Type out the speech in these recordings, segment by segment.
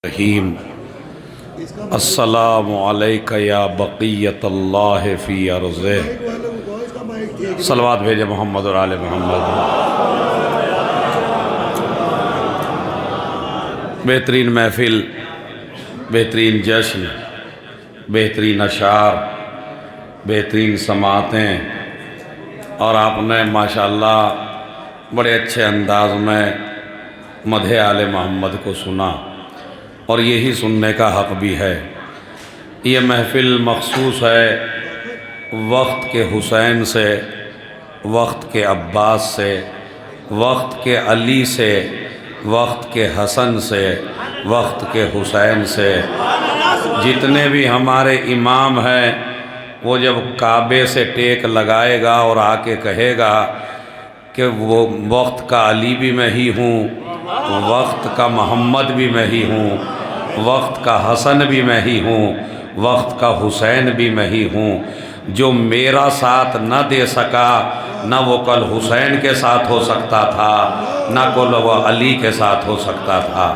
رحیم السلام علیکہ یا بقیت اللہ فی ارضہ۔ صلوات بھیجے محمد اور آل محمد۔ بہترین محفل، بہترین جشن، بہترین اشعار، بہترین سماعتیں، اور آپ نے ماشاءاللہ بڑے اچھے انداز میں مدح آل محمد کو سنا، اور یہی سننے کا حق بھی ہے۔ یہ محفل مخصوص ہے وقت کے حسین سے، وقت کے عباس سے، وقت کے علی سے، وقت کے حسن سے، وقت کے حسین سے۔ جتنے بھی ہمارے امام ہیں وہ جب کعبے سے ٹیک لگائے گا اور آ کے کہے گا کہ وہ وقت کا علی بھی میں ہی ہوں، وقت کا محمد بھی میں ہی ہوں، وقت کا حسن بھی میں ہی ہوں، وقت کا حسین بھی میں ہی ہوں، جو میرا ساتھ نہ دے سکا نہ وہ کل حسین کے ساتھ ہو سکتا تھا، نہ کل وہ علی کے ساتھ ہو سکتا تھا۔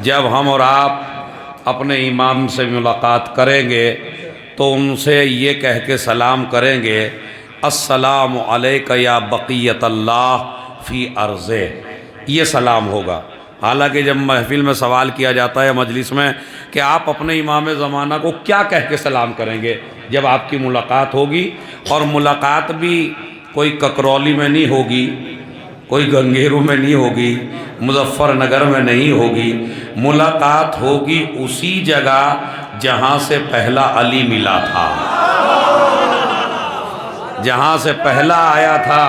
جب ہم اور آپ اپنے امام سے ملاقات کریں گے تو ان سے یہ کہہ کے سلام کریں گے، السلام علیکہ یا بقیت اللہ فی ارضہ۔ یہ سلام ہوگا۔ حالانکہ جب محفل میں سوال کیا جاتا ہے مجلس میں کہ آپ اپنے امام زمانہ کو کیا کہہ کے سلام کریں گے جب آپ کی ملاقات ہوگی، اور ملاقات بھی کوئی ککرولی میں نہیں ہوگی، کوئی گنگیرو میں نہیں ہوگی، مظفر نگر میں نہیں ہوگی، ملاقات ہوگی اسی جگہ جہاں سے پہلا علی ملا تھا، جہاں سے پہلا آیا تھا،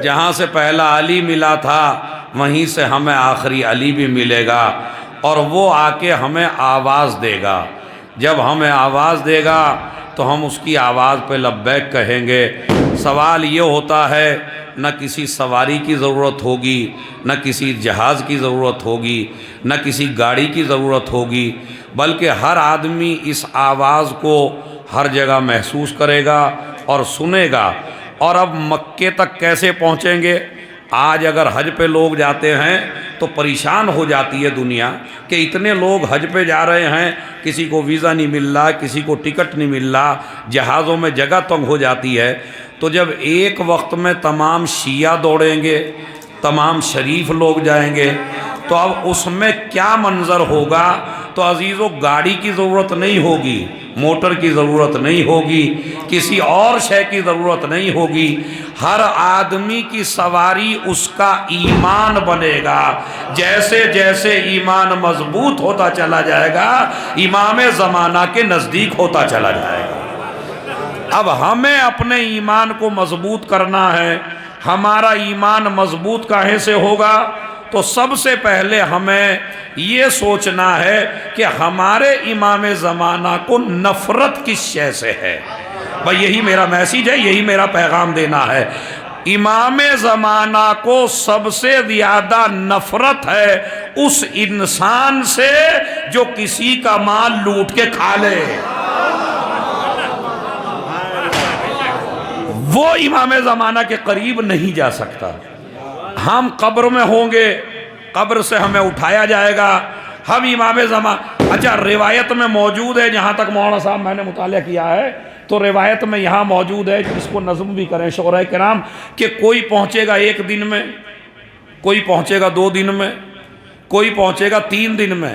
جہاں سے پہلا علی ملا تھا وہیں سے ہمیں آخری علی بھی ملے گا، اور وہ آ کے ہمیں آواز دے گا۔ جب ہمیں آواز دے گا تو ہم اس کی آواز پہ لبیک کہیں گے۔ سوال یہ ہوتا ہے نہ کسی سواری کی ضرورت ہوگی، نہ کسی جہاز کی ضرورت ہوگی، نہ کسی گاڑی کی ضرورت ہوگی، بلکہ ہر آدمی اس آواز کو ہر جگہ محسوس کرے گا اور سنے گا۔ اور اب مکے تک کیسے پہنچیں گے؟ آج اگر حج پہ لوگ جاتے ہیں تو پریشان ہو جاتی ہے دنیا کہ اتنے لوگ حج پہ جا رہے ہیں، کسی کو ویزا نہیں مل رہا، کسی کو ٹکٹ نہیں مل رہا، جہازوں میں جگہ تنگ ہو جاتی ہے۔ تو جب ایک وقت میں تمام شیعہ دوڑیں گے، تمام شریف لوگ جائیں گے، تو اب اس میں کیا منظر ہوگا؟ تو عزیزو، گاڑی کی ضرورت نہیں ہوگی، موٹر کی ضرورت نہیں ہوگی، کسی اور شے کی ضرورت نہیں ہوگی، ہر آدمی کی سواری اس کا ایمان بنے گا۔ جیسے جیسے ایمان مضبوط ہوتا چلا جائے گا، امام زمانہ کے نزدیک ہوتا چلا جائے گا۔ اب ہمیں اپنے ایمان کو مضبوط کرنا ہے۔ ہمارا ایمان مضبوط کہاں سے ہوگا؟ تو سب سے پہلے ہمیں یہ سوچنا ہے کہ ہمارے امام زمانہ کو نفرت کس شے سے ہے۔ بھئی یہی میرا میسیج ہے، یہی میرا پیغام دینا ہے۔ امام زمانہ کو سب سے زیادہ نفرت ہے اس انسان سے جو کسی کا مال لوٹ کے کھا لے۔ وہ امام زمانہ کے قریب نہیں جا سکتا۔ ہم قبر میں ہوں گے، قبر سے ہمیں اٹھایا جائے گا، ہم امام زمانہ۔ اچھا، روایت میں موجود ہے، جہاں تک مولانا صاحب میں نے مطالعہ کیا ہے تو روایت میں یہاں موجود ہے، جس کو نظم بھی کریں شعراء کرام، کہ کوئی پہنچے گا 1 دن میں، کوئی پہنچے گا 2 دن میں، کوئی پہنچے گا 3 دن میں،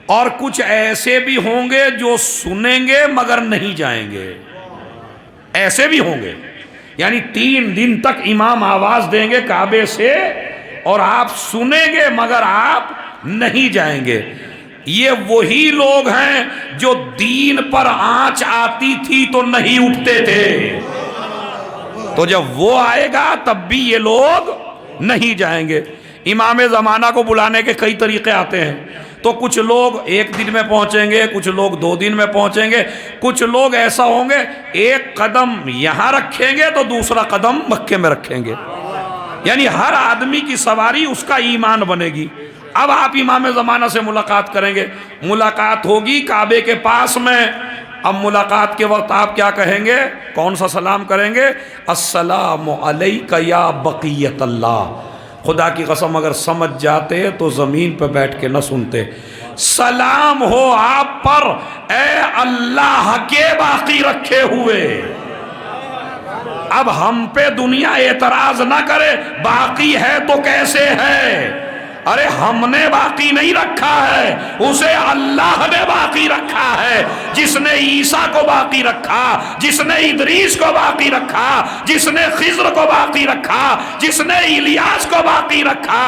اور کچھ ایسے بھی ہوں گے جو سنیں گے مگر نہیں جائیں گے۔ ایسے بھی ہوں گے، یعنی 3 دن تک امام آواز دیں گے کعبے سے اور آپ سنیں گے مگر آپ نہیں جائیں گے۔ یہ وہی لوگ ہیں جو دین پر آنچ آتی تھی تو نہیں اٹھتے تھے، تو جب وہ آئے گا تب بھی یہ لوگ نہیں جائیں گے۔ امام زمانہ کو بلانے کے کئی طریقے آتے ہیں، تو کچھ لوگ 1 دن میں پہنچیں گے، کچھ لوگ 2 دن میں پہنچیں گے، کچھ لوگ ایسا ہوں گے 1 قدم یہاں رکھیں گے تو دوسرا قدم مکے میں رکھیں گے، یعنی ہر آدمی کی سواری اس کا ایمان بنے گی۔ اب آپ امام زمانہ سے ملاقات کریں گے، ملاقات ہوگی کعبے کے پاس میں۔ اب ملاقات کے وقت آپ کیا کہیں گے؟ کون سا سلام کریں گے؟ السلام علیکہ یا بقیت اللہ۔ خدا کی قسم اگر سمجھ جاتے تو زمین پہ بیٹھ کے نہ سنتے۔ سلام ہو آپ پر اے اللہ کے باقی رکھے ہوئے۔ اب ہم پہ دنیا اعتراض نہ کرے باقی ہے تو کیسے ہے، ارے ہم نے باقی نہیں رکھا ہے، اسے اللہ نے باقی رکھا ہے، جس نے عیسیٰ کو باقی رکھا، جس نے ادریس کو باقی رکھا، جس نے خضر کو باقی رکھا، جس نے الیاس کو باقی رکھا۔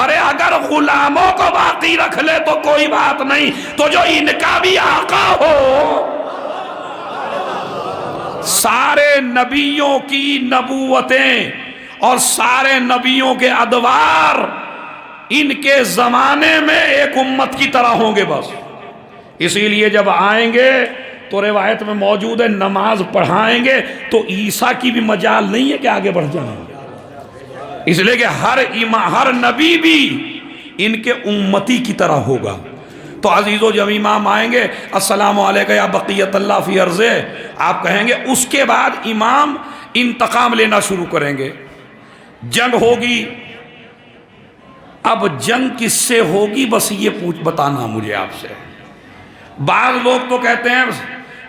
ارے اگر غلاموں کو باقی رکھ لے تو کوئی بات نہیں، تو جو ان کا بھی آقا ہو۔ سارے نبیوں کی نبوتیں اور سارے نبیوں کے ادوار ان کے زمانے میں ایک امت کی طرح ہوں گے بس۔ اسی لیے جب آئیں گے تو روایت میں موجود ہے نماز پڑھائیں گے تو عیسیٰ کی بھی مجال نہیں ہے کہ آگے بڑھ جائیں گے، اس لیے کہ ہر نبی بھی ان کے امتی کی طرح ہوگا۔ تو عزیزو جب امام آئیں گے السلام علیکم یا بقیت اللہ فی ارضہ آپ کہیں گے، اس کے بعد امام انتقام لینا شروع کریں گے، جنگ ہوگی۔ اب جنگ کس سے ہوگی بس یہ بتانا مجھے آپ سے۔ بعض لوگ تو کہتے ہیں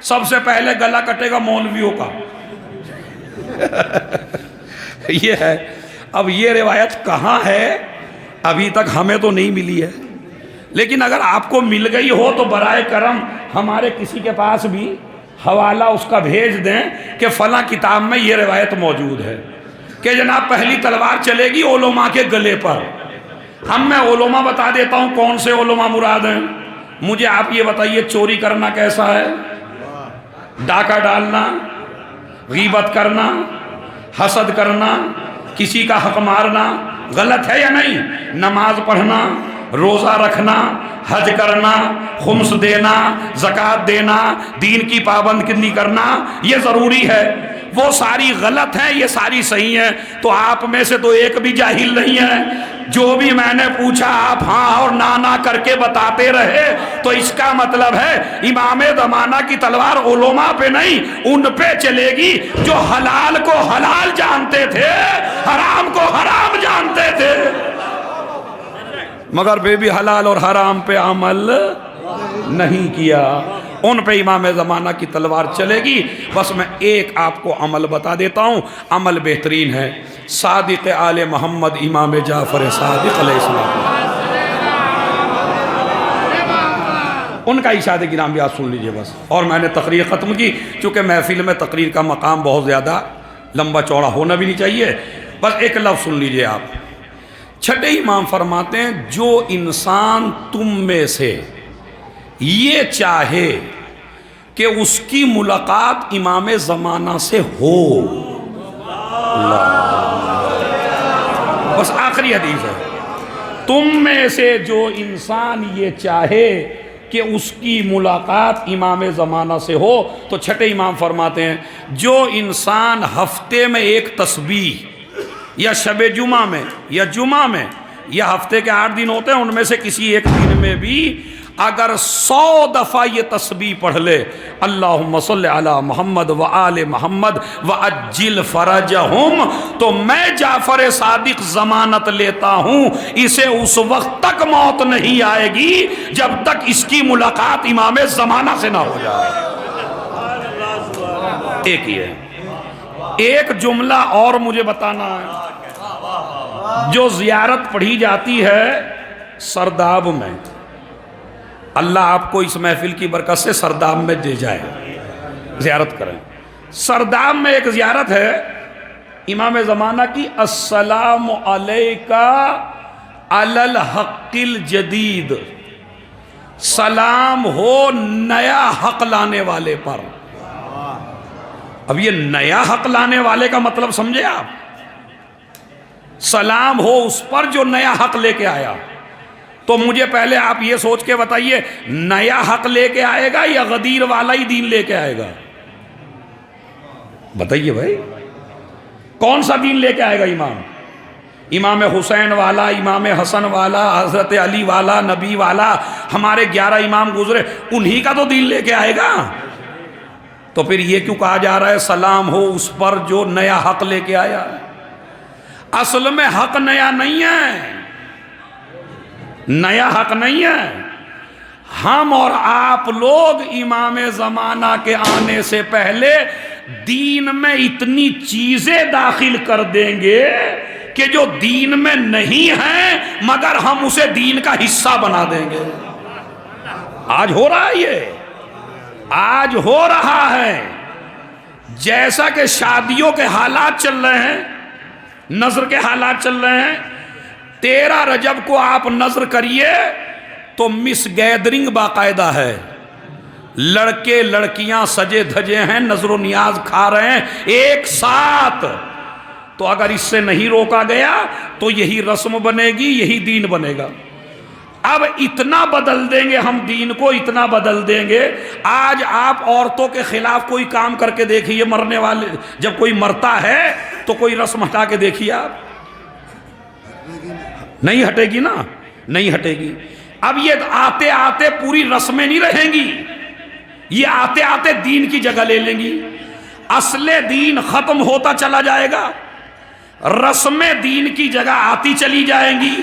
سب سے پہلے گلا کٹے گا مولویوں کا یہ ہے۔ اب یہ روایت کہاں ہے ابھی تک ہمیں تو نہیں ملی ہے، لیکن اگر آپ کو مل گئی ہو تو برائے کرم ہمارے کسی کے پاس بھی حوالہ اس کا بھیج دیں کہ فلاں کتاب میں یہ روایت موجود ہے کہ جناب پہلی تلوار چلے گی علماء کے گلے پر۔ ہم میں علماء بتا دیتا ہوں کون سے علماء مراد ہیں، مجھے آپ یہ بتائیے چوری کرنا کیسا ہے، ڈاکہ ڈالنا، غیبت کرنا، حسد کرنا، کسی کا حق مارنا غلط ہے یا نہیں؟ نماز پڑھنا، روزہ رکھنا، حج کرنا، خمس دینا، زکوٰۃ دینا، دین کی پابندی کرنا یہ ضروری ہے، وہ ساری غلط ہیں، یہ ساری صحیح ہیں۔ تو آپ میں سے تو ایک بھی جاہل نہیں ہے، جو بھی میں نے پوچھا آپ ہاں اور نہ کر کے بتاتے رہے، تو اس کا مطلب ہے امام زمانہ کی تلوار علماء پہ نہیں ان پہ چلے گی جو حلال کو حلال جانتے تھے، حرام کو حرام جانتے تھے، مگر بے بھی حلال اور حرام پہ عمل نہیں کیا، ان پہ امام زمانہ کی تلوار چلے گی۔ بس میں ایک آپ کو عمل بتا دیتا ہوں، عمل بہترین ہے، صادق آل محمد امام جعفر صادق علیہ السلام، ان کا اشارہ گرام بھی آپ سن لیجئے بس، اور میں نے تقریر ختم کی، چونکہ محفل میں تقریر کا مقام بہت زیادہ لمبا چوڑا ہونا بھی نہیں چاہیے، بس ایک لفظ سن لیجئے آپ۔ چھٹے امام فرماتے ہیں جو انسان تم میں سے یہ چاہے کہ اس کی ملاقات امام زمانہ سے ہو، بس آخری حدیث ہے، تم میں سے جو انسان یہ چاہے کہ اس کی ملاقات امام زمانہ سے ہو، تو چھٹے امام فرماتے ہیں جو انسان ہفتے میں ایک تسبیح یا شب جمعہ میں یا جمعہ میں یا ہفتے کے 8 دن ہوتے ہیں ان میں سے کسی ایک دن میں بھی اگر 100 دفعہ یہ تسبیح پڑھ لے، اللہم صلی علی محمد و آل محمد وعجل فرجہم، تو میں جعفر صادق ضمانت لیتا ہوں اسے اس وقت تک موت نہیں آئے گی جب تک اس کی ملاقات امام زمانہ سے نہ ہو جائے۔ ایک ہی ہے، ایک جملہ اور مجھے بتانا ہے، جو زیارت پڑھی جاتی ہے سرداب میں، اللہ آپ کو اس محفل کی برکت سے سرداب میں دے جائے، زیارت کریں۔ سرداب میں ایک زیارت ہے امام زمانہ کی، السلام علیکہ علی الحق الجدید، سلام ہو نیا حق لانے والے پر۔ اب یہ نیا حق لانے والے کا مطلب سمجھے آپ، سلام ہو اس پر جو نیا حق لے کے آیا۔ تو مجھے پہلے آپ یہ سوچ کے بتائیے نیا حق لے کے آئے گا یا غدیر والا ہی دین لے کے آئے گا؟ بتائیے بھائی کون سا دین لے کے آئے گا امام؟ امام حسین والا، امام حسن والا، حضرت علی والا، نبی والا، ہمارے 11 امام گزرے، انہی کا تو دین لے کے آئے گا۔ تو پھر یہ کیوں کہا جا رہا ہے سلام ہو اس پر جو نیا حق لے کے آیا؟ اصل میں حق نیا نہیں ہے، نیا حق نہیں ہے. ہم اور آپ لوگ امام زمانہ کے آنے سے پہلے دین میں اتنی چیزیں داخل کر دیں گے کہ جو دین میں نہیں ہیں مگر ہم اسے دین کا حصہ بنا دیں گے. آج ہو رہا ہے، یہ آج ہو رہا ہے. جیسا کہ شادیوں کے حالات چل رہے ہیں، نظر کے حالات چل رہے ہیں. 13 رجب کو آپ نظر کریے تو مس گیدرنگ باقاعدہ ہے، لڑکے لڑکیاں سجے دھجے ہیں، نظر و نیاز کھا رہے ہیں ایک ساتھ. تو اگر اس سے نہیں روکا گیا تو یہی رسم بنے گی، یہی دین بنے گا. اب اتنا بدل دیں گے ہم دین کو، اتنا بدل دیں گے. آج آپ عورتوں کے خلاف کوئی کام کر کے دیکھیے، مرنے والے جب کوئی مرتا ہے تو کوئی رسم ہٹا کے دیکھیے آپ، نہیں ہٹے گی نا، نہیں ہٹے گی. اب یہ آتے آتے پوری رسمیں نہیں رہیں گی، یہ آتے آتے دین کی جگہ لے لیں گی. اصل دین ختم ہوتا چلا جائے گا، رسمیں دین کی جگہ آتی چلی جائیں گی.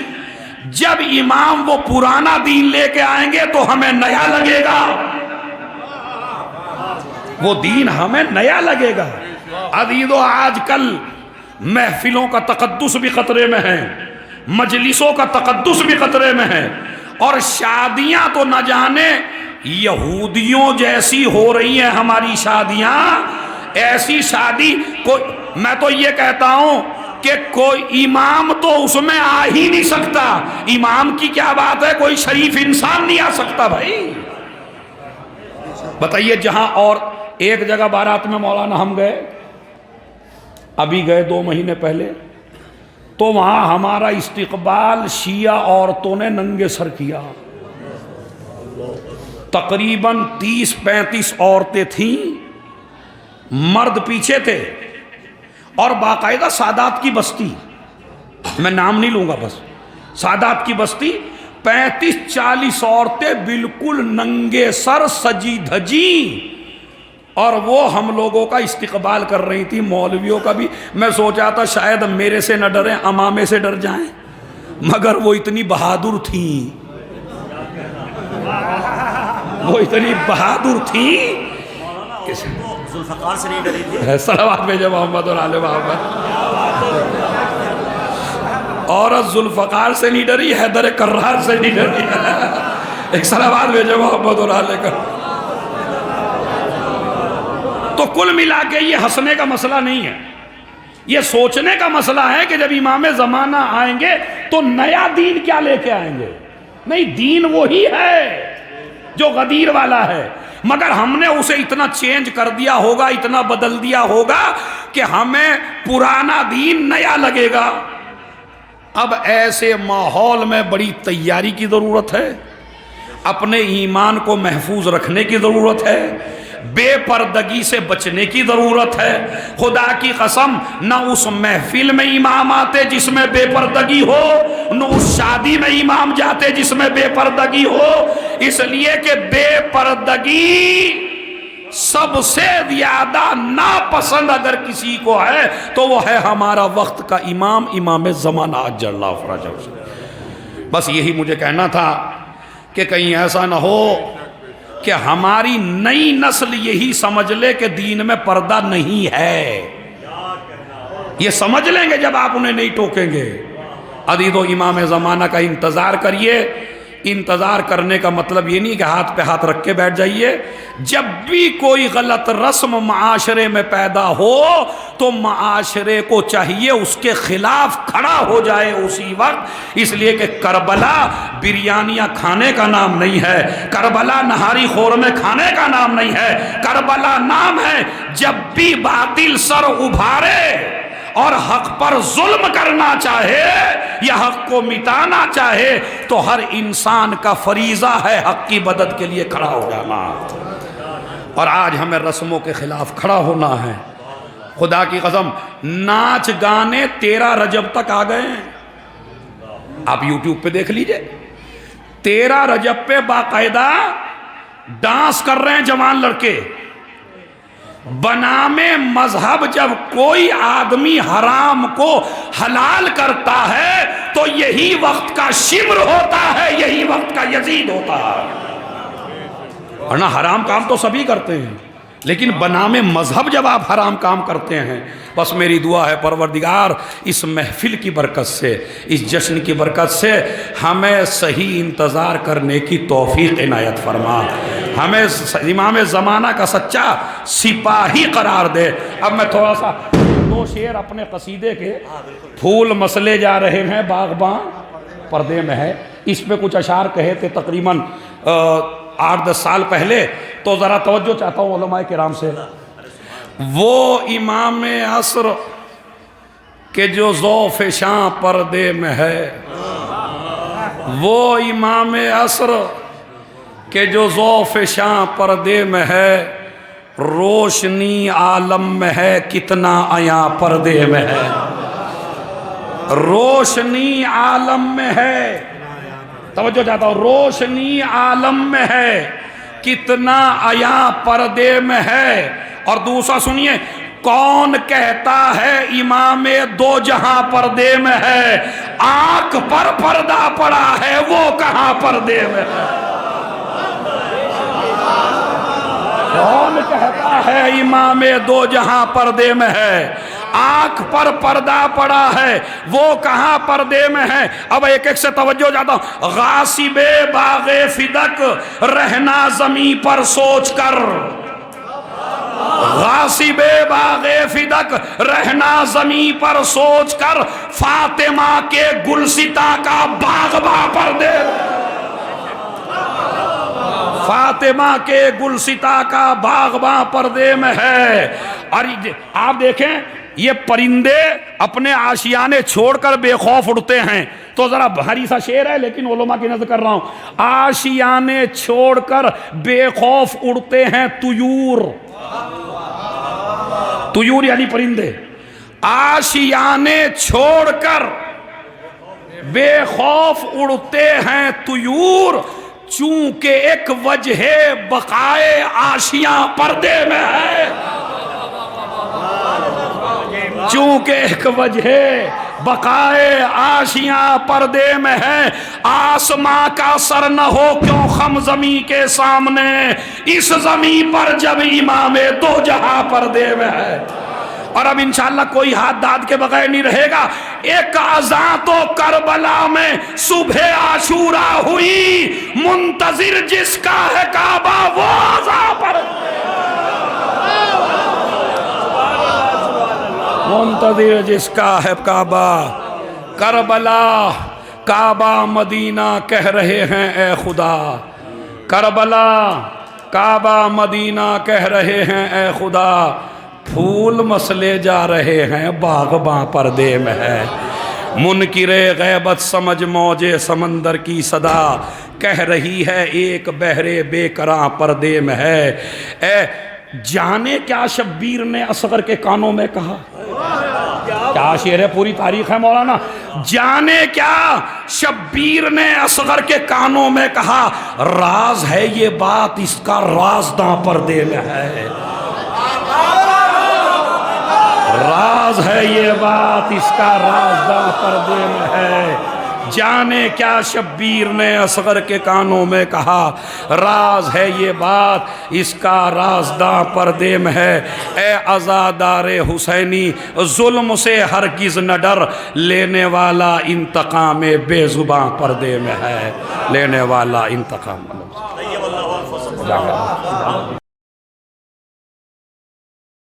جب امام وہ پرانا دین لے کے آئیں گے تو ہمیں نیا لگے گا، وہ دین ہمیں نیا لگے گا. عزیزو آج کل محفلوں کا تقدس بھی خطرے میں ہے، مجلسوں کا تقدس بھی خطرے میں ہے، اور شادیاں تو نہ جانے یہودیوں جیسی ہو رہی ہیں ہماری شادیاں. ایسی شادی میں تو یہ کہتا ہوں کہ کوئی امام تو اس میں آ ہی نہیں سکتا. امام کی کیا بات ہے، کوئی شریف انسان نہیں آ سکتا بھائی. بتائیے جہاں، اور ایک جگہ بارات میں مولانا ہم گئے، ابھی گئے 2 مہینے پہلے، تو وہاں ہمارا استقبال شیعہ عورتوں نے ننگے سر کیا. تقریباً 30-35 عورتیں تھیں، مرد پیچھے تھے، اور باقاعدہ سادات کی بستی، میں نام نہیں لوں گا، بس سادات کی بستی، 35-40 عورتیں بالکل ننگے سر سجی دھجی، اور وہ ہم لوگوں کا استقبال کر رہی تھی، مولویوں کا بھی. میں سوچا تھا شاید میرے سے نہ ڈریں، امامے سے ڈر جائیں، مگر وہ اتنی بہادر تھیں، وہ اتنی بہادر تھیں. ذوالفقار سے نہیں ڈری تھی. صلوات بھیجے محمد اور آل محمد. عورت ذوالفقار سے نہیں ڈری، حیدر کرار سے نہیں ڈری. ایک صلوات بھیجے محمد اور آل کرار. تو کل ملا کے یہ ہنسنے کا مسئلہ نہیں ہے، یہ سوچنے کا مسئلہ ہے کہ جب امام زمانہ آئیں گے تو نیا دین کیا لے کے آئیں گے. نہیں، دین وہی ہے جو غدیر والا ہے، مگر ہم نے اسے اتنا چینج کر دیا ہوگا، اتنا بدل دیا ہوگا کہ ہمیں پرانا دین نیا لگے گا. اب ایسے ماحول میں بڑی تیاری کی ضرورت ہے، اپنے ایمان کو محفوظ رکھنے کی ضرورت ہے، بے پردگی سے بچنے کی ضرورت ہے. خدا کی قسم، نہ اس محفل میں امام آتے جس میں بے پردگی ہو، نہ اس شادی میں امام جاتے جس میں بے پردگی ہو. اس لیے کہ بے پردگی سب سے زیادہ ناپسند اگر کسی کو ہے تو وہ ہے ہمارا وقت کا امام، امام زمانہ عجل اللہ فرجہ. بس یہی مجھے کہنا تھا کہ کہیں ایسا نہ ہو کہ ہماری نئی نسل یہی سمجھ لے کہ دین میں پردہ نہیں ہے. یہ سمجھ لیں گے جب آپ انہیں نہیں ٹوکیں گے. عزیز و امام زمانہ کا انتظار کریے. انتظار کرنے کا مطلب یہ نہیں کہ ہاتھ پہ ہاتھ رکھ کے بیٹھ جائیے. جب بھی کوئی غلط رسم معاشرے میں پیدا ہو تو معاشرے کو چاہیے اس کے خلاف کھڑا ہو جائے اسی وقت. اس لیے کہ کربلا بریانیاں کھانے کا نام نہیں ہے، کربلا نہاری خورمے کھانے کا نام نہیں ہے. کربلا نام ہے جب بھی باطل سر ابھارے اور حق پر ظلم کرنا چاہے یا حق کو مٹانا چاہے تو ہر انسان کا فریضہ ہے حق کی مدد کے لیے کھڑا ہو جانا. اور آج ہمیں رسموں کے خلاف کھڑا ہونا ہے. خدا کی قسم، ناچ گانے 13 رجب تک آ گئے ہیں. آپ یوٹیوب پہ دیکھ لیجئے، 13 رجب پہ باقاعدہ ڈانس کر رہے ہیں جوان لڑکے. بنام مذہب جب کوئی آدمی حرام کو حلال کرتا ہے تو یہی وقت کا شمر ہوتا ہے، یہی وقت کا یزید ہوتا ہے۔ ورنہ حرام کام تو سبھی کرتے ہیں، لیکن بنام مذہب جب آپ حرام کام کرتے ہیں، بس میری دعا ہے پروردگار اس محفل کی برکت سے، اس جشن کی برکت سے ہمیں صحیح انتظار کرنے کی توفیق عنایت فرما، ہمیں امام زمانہ کا سچا سپاہی قرار دے۔ اب میں تھوڑا سا 2 شعر اپنے قصیدے کے، پھول مسلے جا رہے ہیں باغباں پردے میں ہے، اس پہ کچھ اشعار کہے تھے تقریباً 8-10 سال پہلے، تو ذرا توجہ چاہتا ہوں علماء کرام سے۔ وہ امام عصر کہ جو ذوف شاں پردے میں ہے، وہ امام عصر کہ جو ذوف شاں پردے میں ہے، روشنی عالم میں ہے کتنا عیاں پردے میں ہے، روشنی عالم میں ہے، توجہ چاہتا ہوں، روشنی عالم میں ہے کتنا عیاں پردے میں ہے۔ اور دوسرا سنیے، کون کہتا ہے امام دو جہاں پردے میں ہے، آنکھ پر پردہ پڑا ہے وہ کہاں پردے میں ہے۔ کون کہتا ہے امام دو جہاں پردے میں ہے، آنکھ پر پردہ پڑا ہے وہ کہاں پردے میں ہے۔ اب ایک ایک سے توجہ جاتا ہوں۔ غاصب باغ فدق رہنا زمین پر سوچ کر، غاصب باغ فدق رہنا زمین پر سوچ کر، فاطمہ کے گلستا کا باغباں پردے، فاطمہ کے گلستا کا باغباں پردے میں ہے۔ اور آپ دیکھیں یہ پرندے اپنے آشیانے چھوڑ کر بے خوف اڑتے ہیں، تو ذرا بھاری سا شعر ہے لیکن علماء کی نظر کر رہا ہوں، آشیانے چھوڑ کر بے خوف اڑتے ہیں طیور، طیور یعنی پرندے، آشیانے چھوڑ کر بے خوف اڑتے ہیں طیور، چونکہ ایک وجہ بقائے آشیاں پردے میں ہے، چونکہ ایک وجہ بقائے آشیاں پردے میں ہے۔ آسماں کا سر نہ ہو کیوں خم زمین کے سامنے، اس زمین پر جب امام دو جہاں پردے میں ہے۔ اور اب انشاءاللہ کوئی ہاتھ داد کے بغیر نہیں رہے گا۔ ایک اذان تو کربلا میں صبح عاشورہ ہوئی، منتظر جس کا ہے کعبہ وہ اذان پر، منتظر جس کا ہے کعبہ، کربلا کعبہ مدینہ کہہ رہے ہیں اے خدا، کربلا کعبہ مدینہ کہہ رہے ہیں اے خدا، پھول مسلے جا رہے ہیں باغباں پردے میں ہے۔ منکر غیبت سمجھ موج سمندر کی صدا، کہہ رہی ہے ایک بحر بے کراں پردے میں ہے۔ اے جانے کیا شبیر نے اصغر کے کانوں میں کہا، کیا شعر ہے، پوری تاریخ ہے مولانا۔ جانے کیا شبیر نے اصغر کے کانوں میں کہا، راز ہے یہ بات اس کا رازداں پردے میں ہے، راز ہے یہ بات اس کا رازداں پردے میں ہے۔ جانے کیا شبیر نے اصغر کے کانوں میں کہا، راز ہے یہ بات اس کا رازداں پردے میں ہے۔ اے عزادار حسینی ظلم سے ہرگز نہ ڈر، لینے والا انتقام بے زباں پردے میں ہے، لینے والا انتقام۔